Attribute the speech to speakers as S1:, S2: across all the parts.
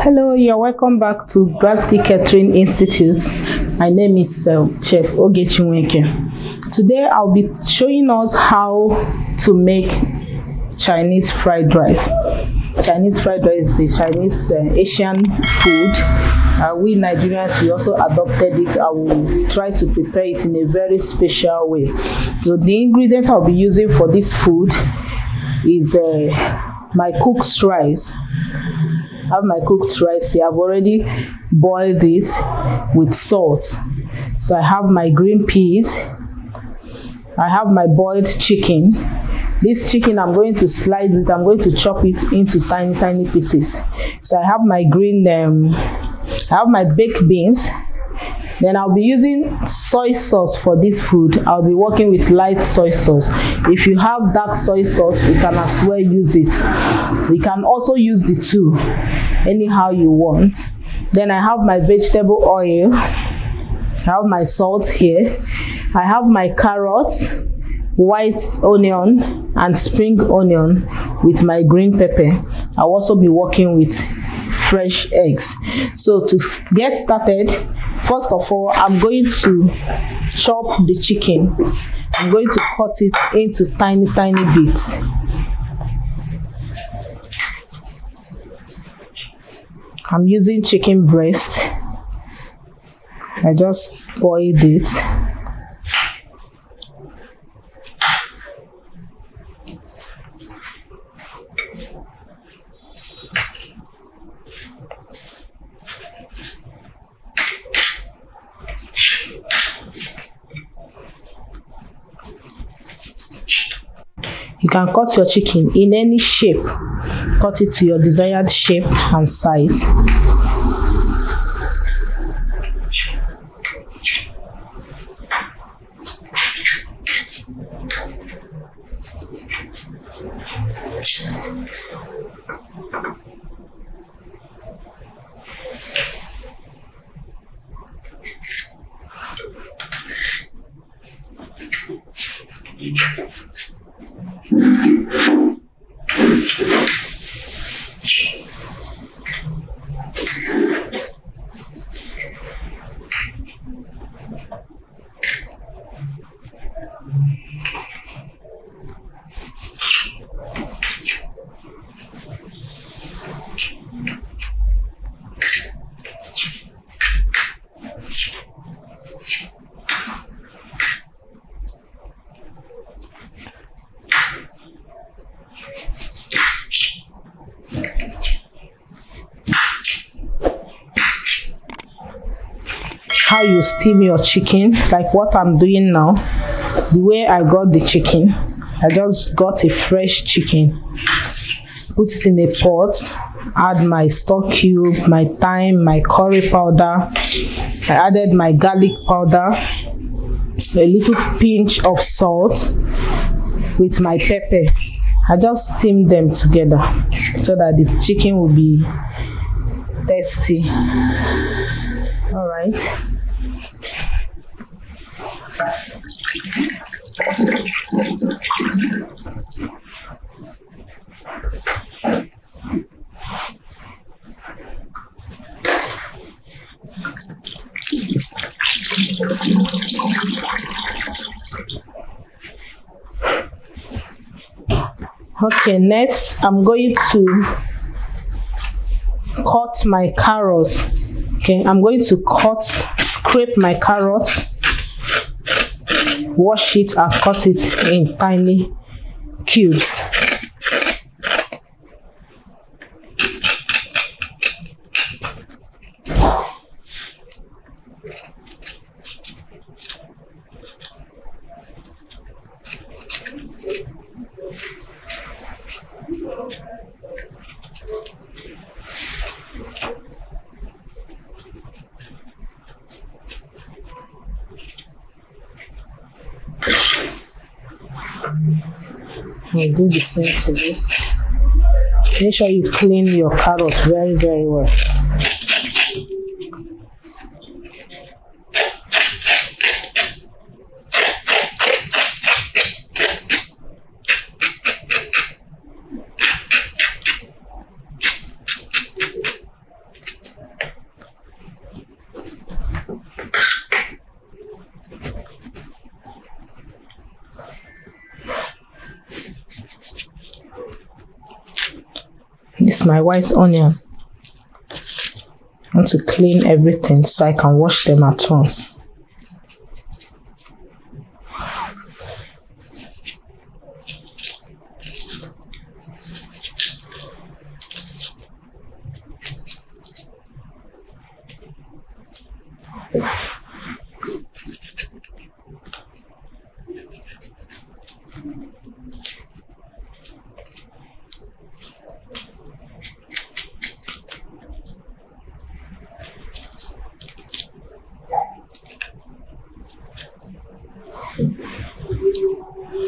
S1: Hello, you're welcome back to Grantskills Catering Institute. My name is Chef Oge. Today I'll be showing us how to make Chinese fried rice. Chinese fried rice is a Chinese Asian food. We Nigerians, we also adopted it. I will try to prepare it in a very special way. So the ingredients I'll be using for this food is my cooked rice. I have my cooked rice here. I've already boiled it with salt. So I have my green peas. I have my boiled chicken. This chicken, I'm going to slice it. I'm going to chop it into tiny pieces. So I have my I have my baked beans. Then I'll be using soy sauce for this food. I'll be working with light soy sauce. If you have dark soy sauce, you can as well use it. You can also use the two, anyhow you want. Then I have my vegetable oil. I have my salt here. I have my carrots, white onion, and spring onion with my green pepper. I'll also be working with fresh eggs. So to get started, first of all, I'm going to chop the chicken. I'm going to cut it into tiny bits. I'm using chicken breast. I just boiled it. You can cut your chicken in any shape. Cut it to your desired shape and size. How you steam your chicken, like what I'm doing now. The way I got the chicken, I just got a fresh chicken, put it in a pot, add my stock cube, my thyme, my curry powder. I added my garlic powder, a little pinch of salt with my pepper. I just steamed them together so that the chicken will be tasty. All right. Okay, next I'm going to cut my carrots. Okay, I'm going to scrape my carrots, wash it and cut it in tiny cubes. I'll do the same to this. Make sure you clean your carrot very well. is my white onion. I want to clean everything so I can wash them at once.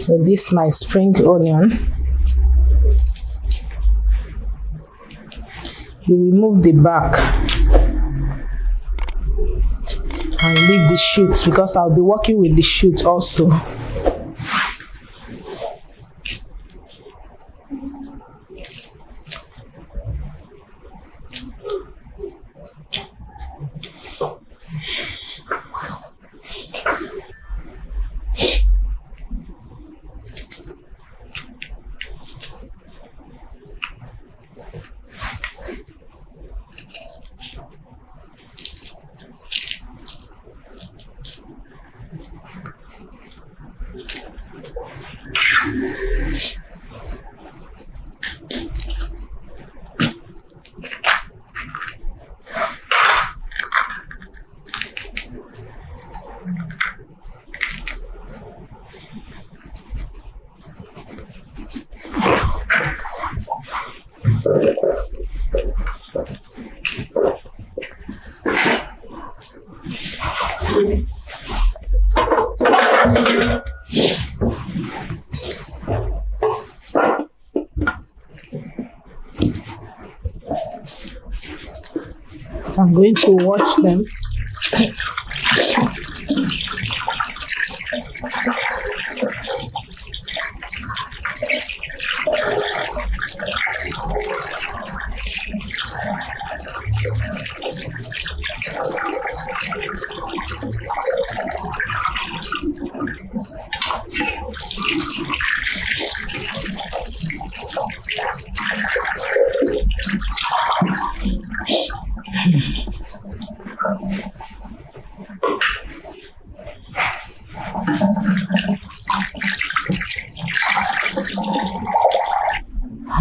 S1: So this is my spring onion. You remove the back and leave the shoots because I'll be working with the shoot also. So I'm going to wash them.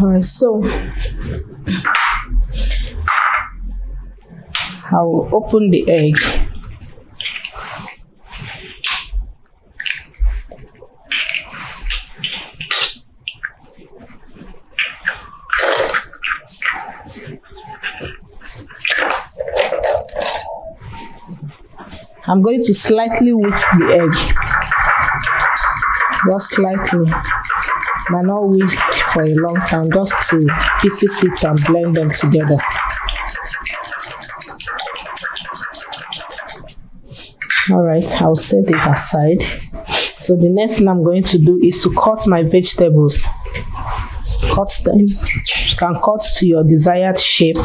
S1: Alright, so I'll open the egg. I'm going to slightly whisk the egg, just slightly, but not whisk for a long time, just to pieces it and blend them together. All right, I'll set it aside. So the next thing I'm going to do is to cut my vegetables. Cut them. You can cut to your desired shape.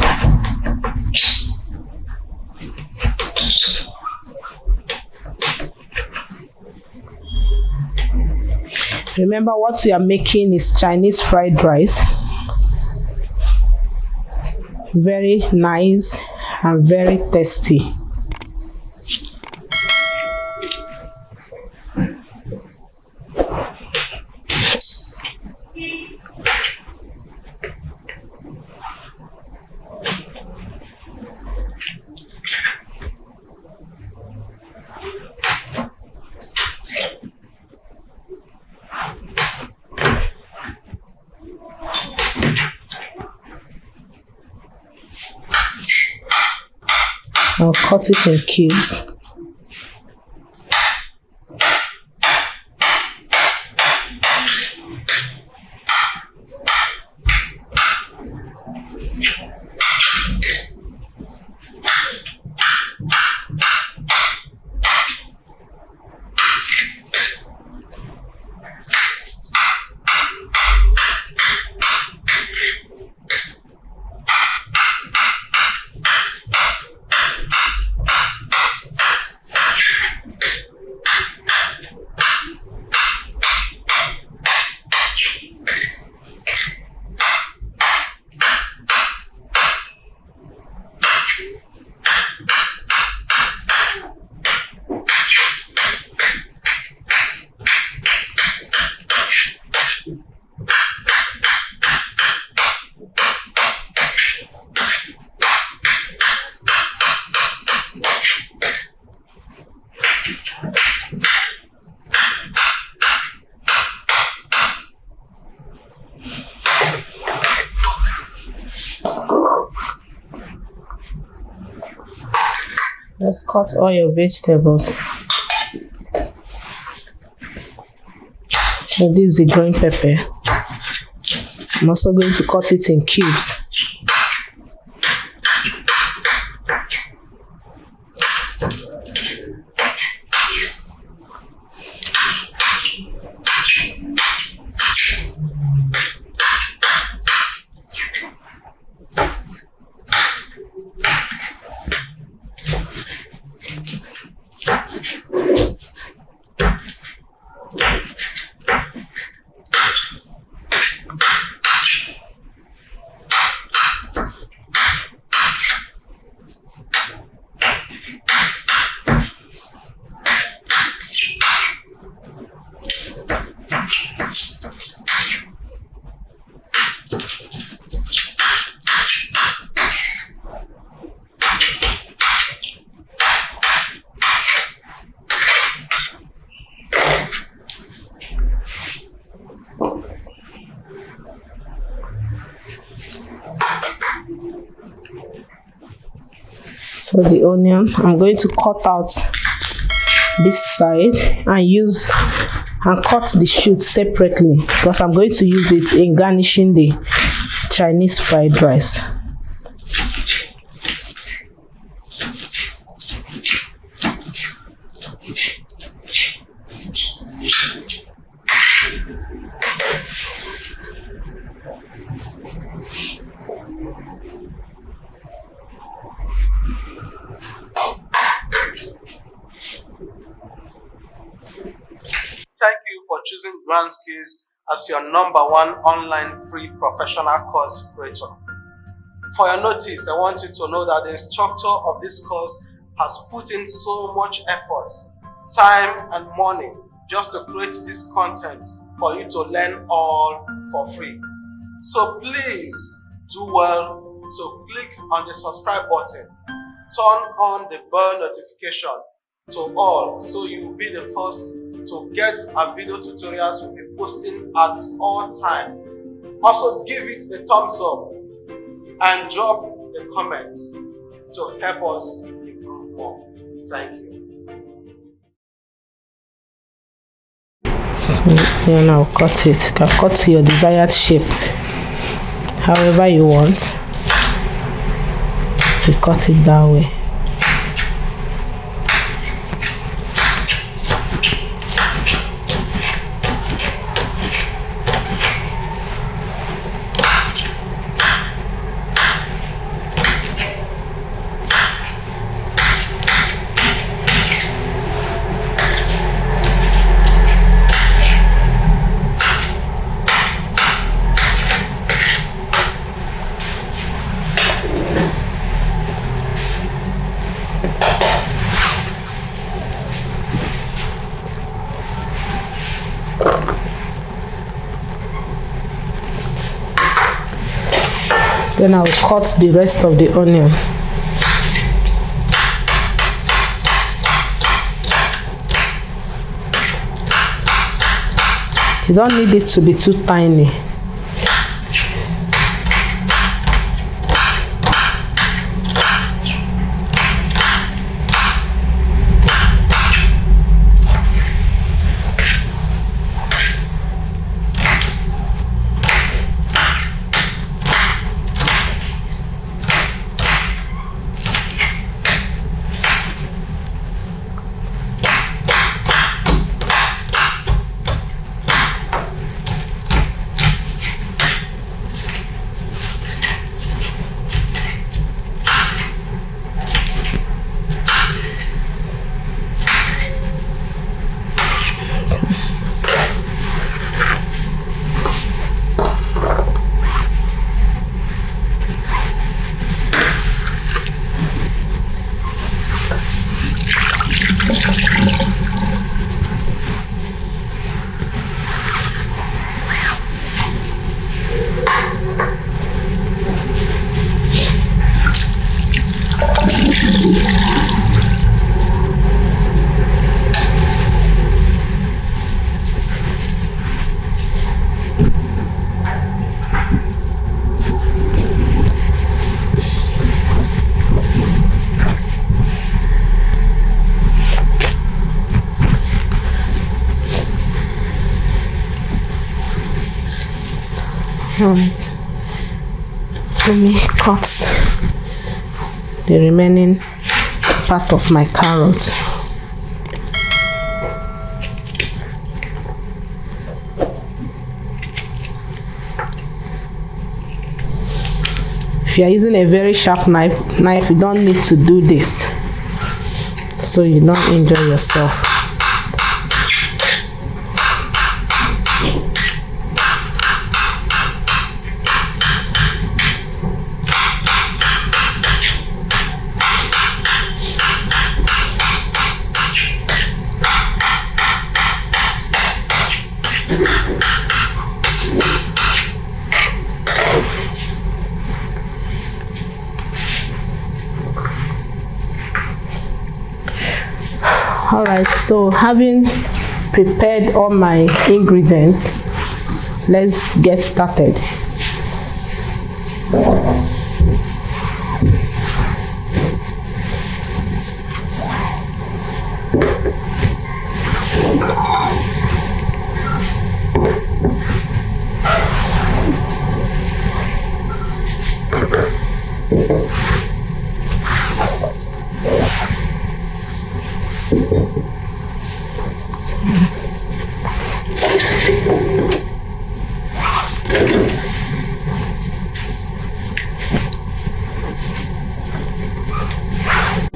S1: Remember, what we are making is Chinese fried rice. Very nice and very tasty. I'll cut it in cubes. Let's cut all your vegetables. So this is the green pepper. I'm also going to cut it in cubes. So the onion, I'm going to cut out this side and cut the shoot separately because I'm going to use it in garnishing the Chinese fried rice.
S2: Thank you for choosing Grantskills as your #1 online free professional course creator. For your notice, I want you to know that the instructor of this course has put in so much effort, time and money just to create this content for you to learn all for free. So please do well to click on the subscribe button, turn on the bell notification to all so you will be the first to get our video tutorials we'll be posting at all time. Also give it a thumbs up and drop a comment to help us improve more. Thank you.
S1: You now cut it. You can cut to your desired shape. However you want. You cut it that way. Then I'll cut the rest of the onion. You don't need it to be too tiny. Alright, let me cut the remaining part of my carrot. If you are using a very sharp knife, you don't need to do this, so you don't injure yourself. Alright, so having prepared all my ingredients, let's get started.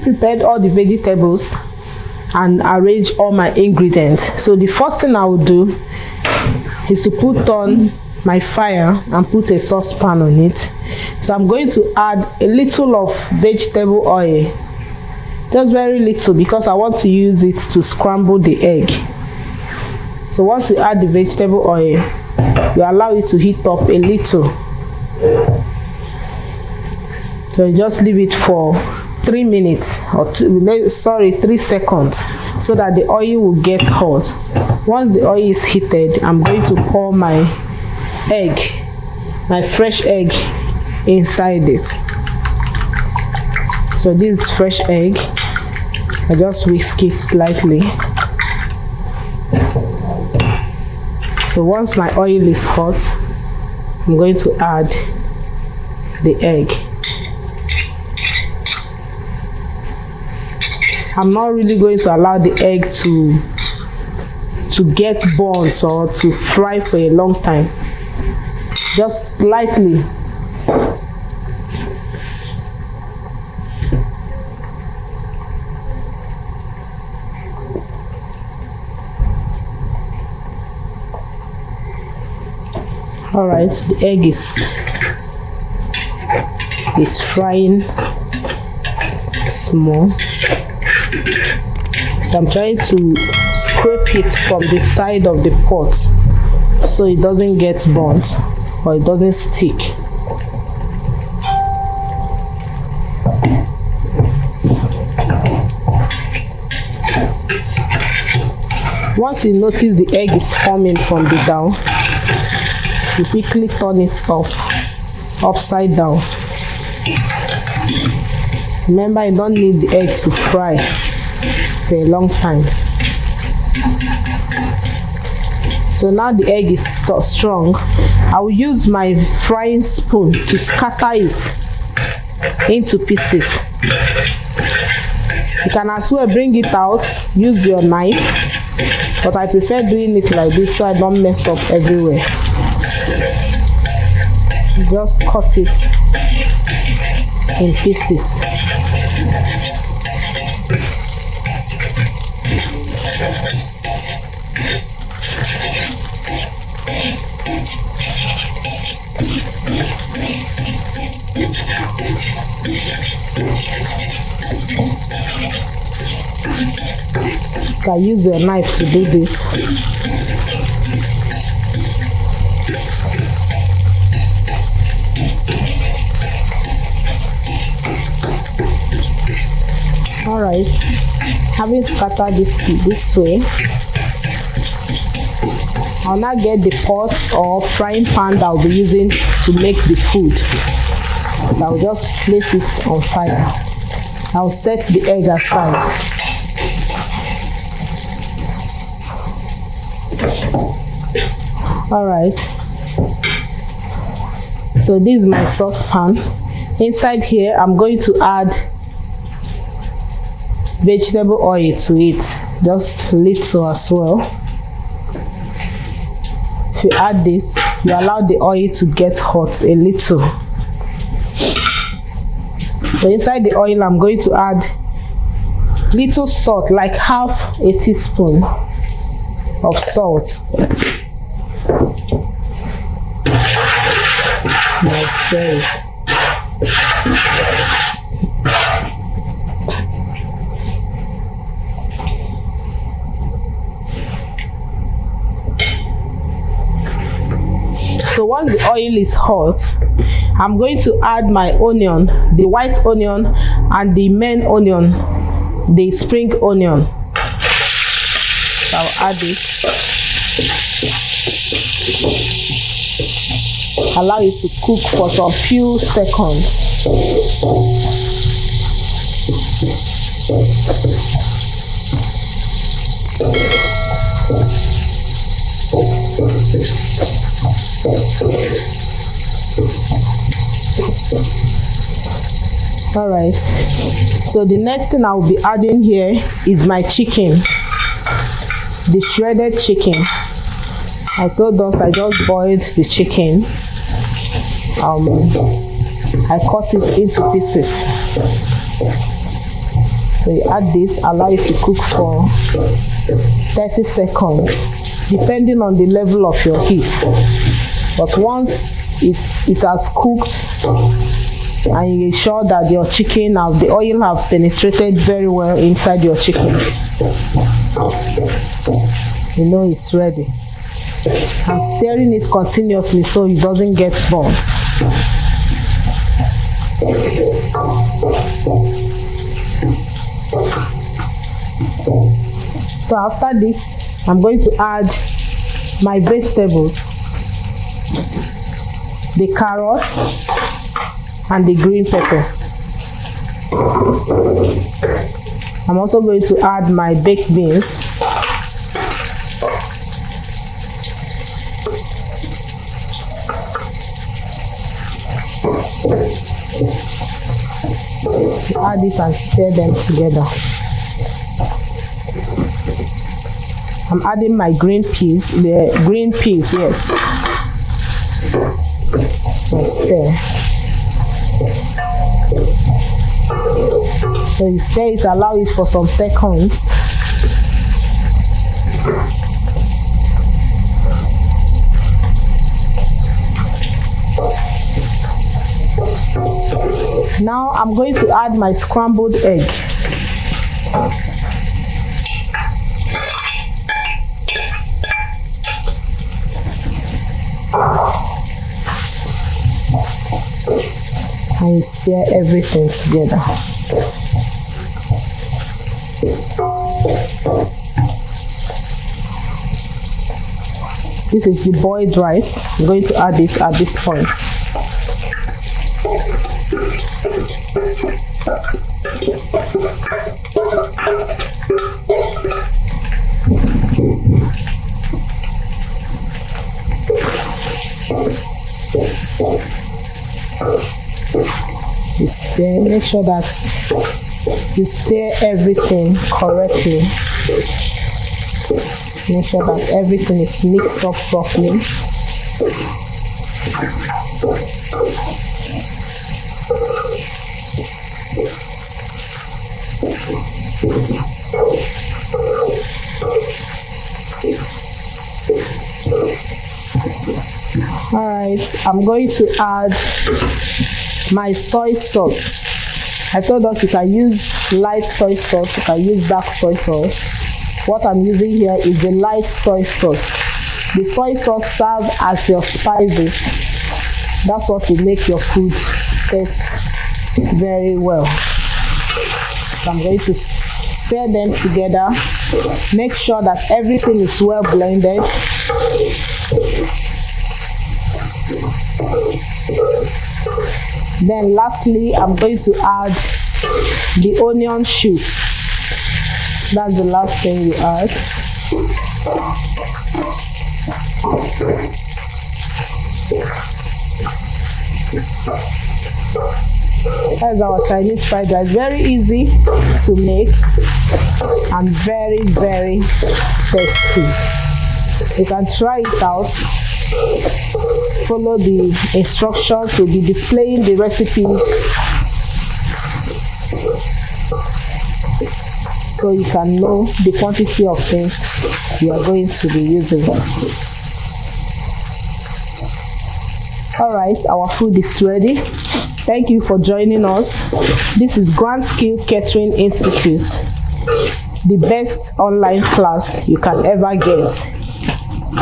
S1: Prepared all the vegetables and arrange all my ingredients. So the first thing I will do is to put on my fire and put a saucepan on it. So I'm going to add a little of vegetable oil, just very little, because I want to use it to scramble the egg. So once you add the vegetable oil, you allow it to heat up a little. So you just leave it for 3 minutes or 3 seconds, so that the oil will get hot. Once the oil is heated, I'm going to pour my egg, my fresh egg, inside it. So this is fresh egg. I just whisk it slightly. So once my oil is hot, I'm going to add the egg. I'm not really going to allow the egg to get burnt or to fry for a long time. Just slightly. All right, the egg is frying small. So I'm trying to scrape it from the side of the pot so it doesn't get burnt or it doesn't stick. Once you notice the egg is forming from the down, you quickly turn it upside down. Remember, you don't need the egg to fry for a long time. So now the egg is strong. I will use my frying spoon to scatter it into pieces. You can as well bring it out, use your knife, but I prefer doing it like this so I don't mess up everywhere. Just cut it in pieces. You can use your knife to do this. All right, having scattered this way, I'll now get the pot or frying pan that I'll be using to make the food. So I'll just place it on fire. I'll set the egg aside. All right. So this is my saucepan. Inside here, I'm going to add vegetable oil to it, just little as well. If you add this, you allow the oil to get hot a little. So inside the oil, I'm going to add little salt, like half a teaspoon of salt. Now stir it. So once the oil is hot, I'm going to add my onion, the white onion and the main onion, the spring onion. So I'll add it. Allow it to cook for some few seconds. All right, so the next thing I will be adding here is my chicken, the shredded chicken. I told us I just boiled the chicken. I cut it into pieces. So you add this, allow it to cook for 30 seconds, depending on the level of your heat. But once it has cooked and you're sure that your chicken, the oil have penetrated very well inside your chicken, you know it's ready. I'm stirring it continuously so it doesn't get burnt. So after this, I'm going to add my vegetables, the carrots and the green pepper. I'm also going to add my baked beans. Add this and stir them together. I'm adding my green peas, yes. And stir. So you stir it, allow it for some seconds. Now I'm going to add my scrambled egg. And you stir everything together. This is the boiled rice. I'm going to add it at this point. You stir, make sure that you stir everything correctly. Make sure that everything is mixed up properly. Alright, I'm going to add my soy sauce. I told us you can use light soy sauce, you can use dark soy sauce. What I'm using here is the light soy sauce. The soy sauce serves as your spices. That's what will make your food taste very well. So I'm going to stir them together. Make sure that everything is well blended. Then lastly, I'm going to add the onion shoots. That's the last thing you add. That's our Chinese fried rice. Very easy to make and very, very tasty. You can try it out. Follow the instructions. We'll be displaying the recipes so you can know the quantity of things you are going to be using. Alright, our food is ready. Thank you for joining us. This is Grantskills Catering Institute, the best online class you can ever get.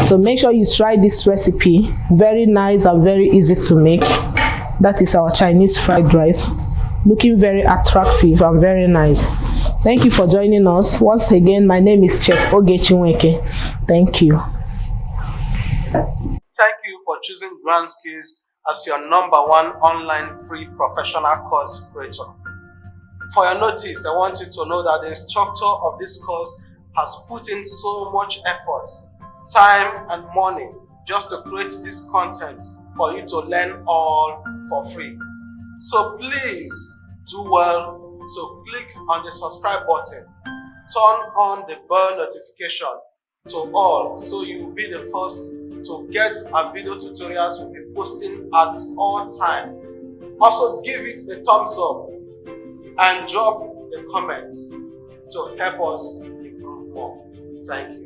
S1: So make sure you try this recipe. Very nice and very easy to make. That is our Chinese fried rice. Looking very attractive and very nice. Thank you for joining us. Once again, my name is Chef Ogechi Nweke. Thank you.
S2: Thank you for choosing Grantskills as your #1 online free professional course creator. For your notice, I want you to know that the instructor of this course has put in so much effort, time and money just to create this content for you to learn all for free. So please do well to click on the subscribe button, turn on the bell notification to all so you will be the first to get our video tutorials we'll be posting at all time. Also give it a thumbs up and drop a comment to help us improve more. Thank you.